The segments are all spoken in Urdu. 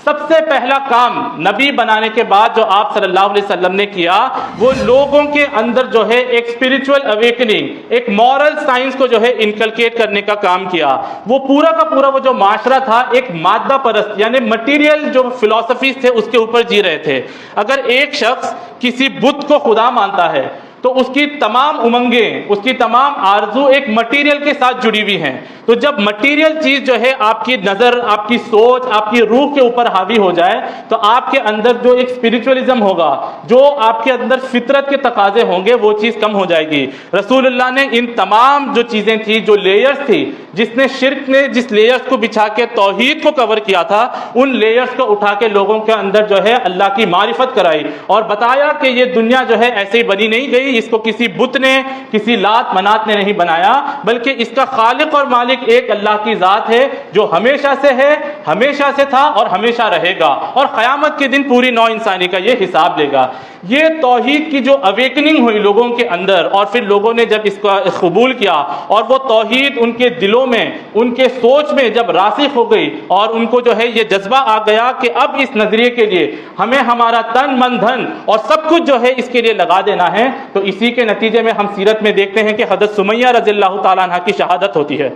سب سے پہلا کام نبی بنانے کے بعد جو آپ صلی اللہ علیہ وسلم نے کیا وہ لوگوں کے اندر جو ہے ایک اسپرچول اویکننگ، ایک مورل سائنس کو جو ہے انکلکیٹ کرنے کا کام کیا۔ وہ پورا کا پورا وہ جو معاشرہ تھا ایک مادہ پرست یعنی مٹیریل جو فلسفیز تھے اس کے اوپر جی رہے تھے۔ اگر ایک شخص کسی بت کو خدا مانتا ہے تو اس کی تمام امنگیں، اس کی تمام آرزو ایک مٹیریل کے ساتھ جڑی ہوئی ہیں۔ تو جب مٹیریل چیز جو ہے آپ کی نظر، آپ کی سوچ، آپ کی روح کے اوپر حاوی ہو جائے تو آپ کے اندر جو ایک اسپرچولیزم ہوگا، جو آپ کے اندر فطرت کے تقاضے ہوں گے، وہ چیز کم ہو جائے گی۔ رسول اللہ نے ان تمام جو چیزیں تھیں، جو لیئرز تھی، جس نے شرک نے جس لیئرز کو بچھا کے توحید کو کور کیا تھا، ان لیئرز کو اٹھا کے لوگوں کے اندر جو ہے اللہ کی معرفت کرائی اور بتایا کہ یہ دنیا جو ہے ایسے ہی بنی نہیں گئی، اس کو کسی بت نے، کسی لات منات نے نہیں بنایا، بلکہ اس کا خالق اور مالک ایک اللہ کی ذات ہے جو ہمیشہ سے ہے، ہمیشہ سے تھا اور ہمیشہ رہے گا، اور قیامت کے دن پوری نوع انسانی کا یہ حساب لے گا۔ یہ توحید کی جو اویکننگ ہوئی لوگوں کے اندر، اور پھر لوگوں نے جب اس کو قبول کیا اور وہ توحید ان کے دلوں میں، ان کے سوچ میں جب راسخ ہو گئی اور ان کو جو ہے یہ جذبہ آ گیا کہ اب اس نظریے کے لیے ہمیں ہمارا تن من دھن اور سب کچھ جو ہے اس کے لیے لگا دینا ہے، تو اسی کے نتیجے میں ہم سیرت میں دیکھتے ہیں کہ حضرت سمیہ رضی اللہ تعالیٰ عنہ کی شہادت ہوتی ہے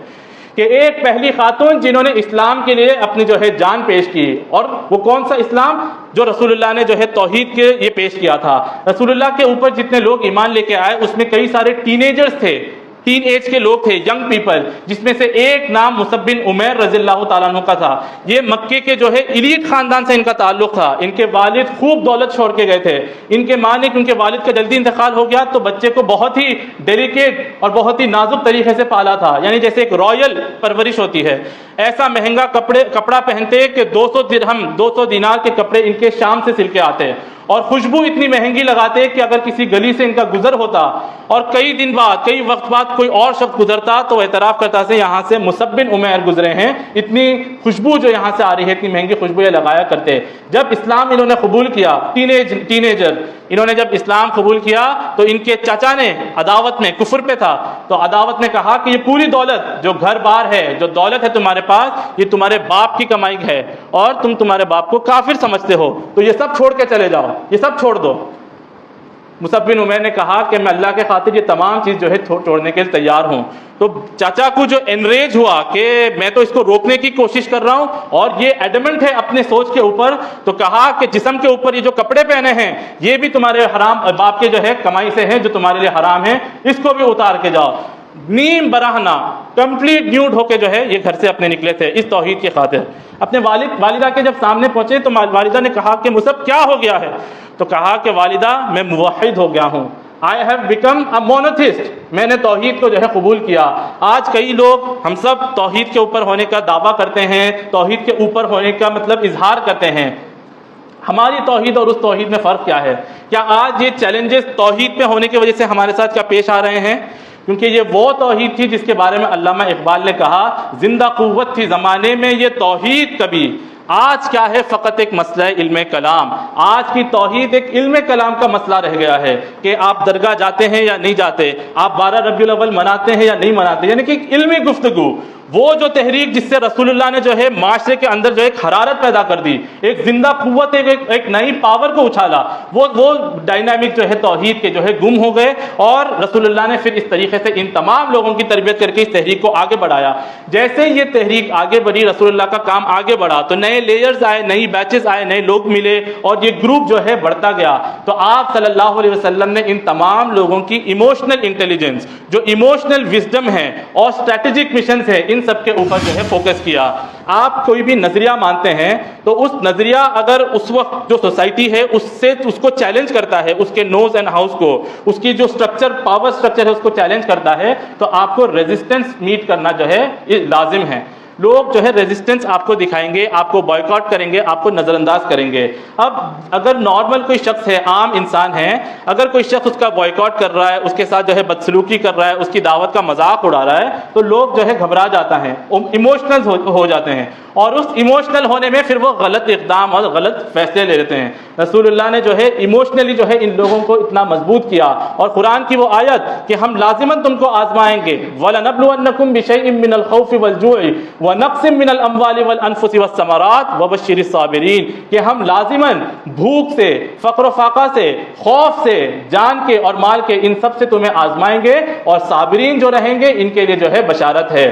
کہ ایک پہلی خاتون جنہوں نے اسلام کے لیے اپنی جو ہے جان پیش کی، اور وہ کون سا اسلام؟ جو رسول اللہ نے جو ہے توحید کے یہ پیش کیا تھا۔ رسول اللہ کے اوپر جتنے لوگ ایمان لے کے آئے اس میں کئی سارے ٹینیجرز تھے، ٹین ایج کے لوگ تھے، ینگ پیپل، جس میں سے ایک نام مصعب بن عمیر رضی اللہ تعالیٰ عنہ کا تھا۔ یہ مکے کے جو ہے ایلیٹ خاندان سے ان کا تعلق تھا۔ ان کے والد خوب دولت چھوڑ کے گئے تھے۔ ان کے ماں نے، ان کے والد کا جلدی انتقال ہو گیا تو بچے کو بہت ہی ڈیلیکیٹ اور بہت ہی نازک طریقے سے پالا تھا، یعنی جیسے ایک رائل پرورش ہوتی ہے۔ ایسا مہنگا کپڑا پہنتے کہ 200 درہم، 200 دینار کے کپڑے ان کے شام سے سل کے آتے، اور خوشبو اتنی مہنگی لگاتے کہ اگر کسی گلی سے ان کا گزر ہوتا اور کئی دن بعد، کئی وقت بعد کوئی اور شخص گزرتا تو وہ اعتراف کرتا سے یہاں سے مصعب بن عمیر گزرے ہیں، اتنی خوشبو جو یہاں سے آ رہی ہے، اتنی مہنگی خوشبو یہ لگایا کرتے۔ جب اسلام انہوں نے قبول کیا، ٹینیجر انہوں نے جب اسلام قبول کیا تو ان کے چاچا نے عداوت میں، کفر پہ تھا تو عداوت نے کہا کہ یہ پوری دولت جو گھر بار ہے، جو دولت ہے تمہارے پاس، یہ تمہارے باپ کی کمائی ہے اور تم تمہارے باپ کو کافر سمجھتے ہو، تو یہ سب چھوڑ کے چلے جاؤ، یہ سب چھوڑ دو۔ مصعب بن عمیر نے کہا کہ میں اللہ کے خاطر یہ تمام چیز جو ہے چھوڑنے کے لیے تیار ہوں۔ تو چاچا کو جو انریج ہوا کہ میں تو اس کو روکنے کی کوشش کر رہا ہوں اور یہ ایڈمنٹ ہے اپنے سوچ کے اوپر، تو کہا کہ جسم کے اوپر یہ جو کپڑے پہنے ہیں یہ بھی تمہارے حرام باپ کے جو ہے کمائی سے ہیں، جو تمہارے لیے حرام ہے، اس کو بھی اتار کے جاؤ۔ نیم براہنا، کمپلیٹ نیوڈ ہو کے جو ہے یہ گھر سے اپنے نکلے تھے اس توحید کی خاطر۔ اپنے والدہ کے جب سامنے پہنچے تو والدہ نے کہا کہ مصعب کیا ہو گیا ہے؟ تو کہا کہ والدہ میں موحد ہو گیا ہوں، I have become a monotheist، میں نے توحید کو جو ہے قبول کیا۔ آج کئی لوگ، ہم سب توحید کے اوپر ہونے کا دعویٰ کرتے ہیں، توحید کے اوپر ہونے کا مطلب اظہار کرتے ہیں۔ ہماری توحید اور اس توحید میں فرق کیا ہے؟ کیا آج یہ چیلنجز توحید پہ ہونے کی وجہ سے ہمارے ساتھ کیا پیش آ رہے ہیں؟ کیونکہ یہ وہ توحید تھی جس کے بارے میں علامہ اقبال نے کہا زندہ قوت تھی زمانے میں یہ توحید کبھی، آج کیا ہے فقط ایک مسئلہ علم کلام۔ آج کی توحید ایک علم کلام کا مسئلہ رہ گیا ہے کہ آپ درگاہ جاتے ہیں یا نہیں جاتے، آپ 12 ربیع الاول مناتے ہیں یا نہیں مناتے، یعنی کہ ایک علمی گفتگو۔ وہ جو تحریک جس سے رسول اللہ نے جو ہے معاشرے کے اندر جو ایک حرارت پیدا کر دی، ایک زندہ قوت، ایک نئی پاور کو اچھالا، وہ ڈائنامک جو ہے توحید کے جو ہے گم ہو گئے، اور رسول اللہ نے پھر اس طریقے سے ان تمام لوگوں کی تربیت کر کے اس تحریک کو آگے بڑھایا۔ جیسے یہ تحریک آگے بڑھی، رسول اللہ کا کام آگے بڑھا تو نئے لیئرز آئے، نئی بیچز آئے، نئے لوگ ملے اور یہ گروپ جو ہے بڑھتا گیا۔ تو آپ صلی اللہ علیہ وسلم نے ان تمام لوگوں کی ایموشنل انٹیلیجنس، جو ایموشنل وزڈم ہے اور اسٹریٹجک مشنز ہے، ان سب کے اوپر جو ہے فوکس کیا۔ آپ کوئی بھی نظریہ مانتے ہیں تو اس نظریہ اگر اس وقت جو سوسائٹی ہے اس کو چیلنج کرتا ہے، اس کے نوز اینڈ ہاؤس کو، اس کی جو سٹرکچر، پاور سٹرکچر ہے اس کو چیلنج کرتا ہے، تو آپ کو ریزسٹنس میٹ کرنا جو ہے یہ لازم ہے۔ لوگ جو ہے ریزسٹنس آپ کو دکھائیں گے، آپ کو بائیکاٹ کریں گے، آپ کو نظر انداز کریں گے۔ اب اگر نارمل کوئی شخص ہے، عام انسان ہے، اگر کوئی شخص اس کا بائیکاٹ کر رہا ہے، اس کے ساتھ جو ہے بدسلوکی کر رہا ہے، اس کی دعوت کا مذاق اڑا رہا ہے، تو لوگ جو ہے گھبرا جاتا ہے، ایموشنل ہو جاتے ہیں۔ اور اس ایموشنل ہونے میں پھر وہ غلط اقدام اور غلط فیصلے لے لیتے ہیں۔ رسول اللہ نے جو ہے ایموشنلی جو ہے ان لوگوں کو اتنا مضبوط کیا، اور قرآن کی وہ آیت کہ ہم لازماً تم کو آزمائیں گے، وَلَنَبْلُوَنَّكُمْ بِشَيْءٍ مِّنَ الْخَوْفِ وَالْجُوعِ وَنَقْصٍ مِّنَ الْأَمْوَالِ وَالْأَنفُسِ وَالثَّمَرَاتِ وَبَشِّرِ الصَّابِرِينَ، کہ ہم لازماً بھوک سے، فقر و فاقہ سے، خوف سے، جان کے اور مال کے، ان سب سے تمہیں آزمائیں گے، اور صابرین جو رہیں گے ان کے لیے جو ہے بشارت ہے۔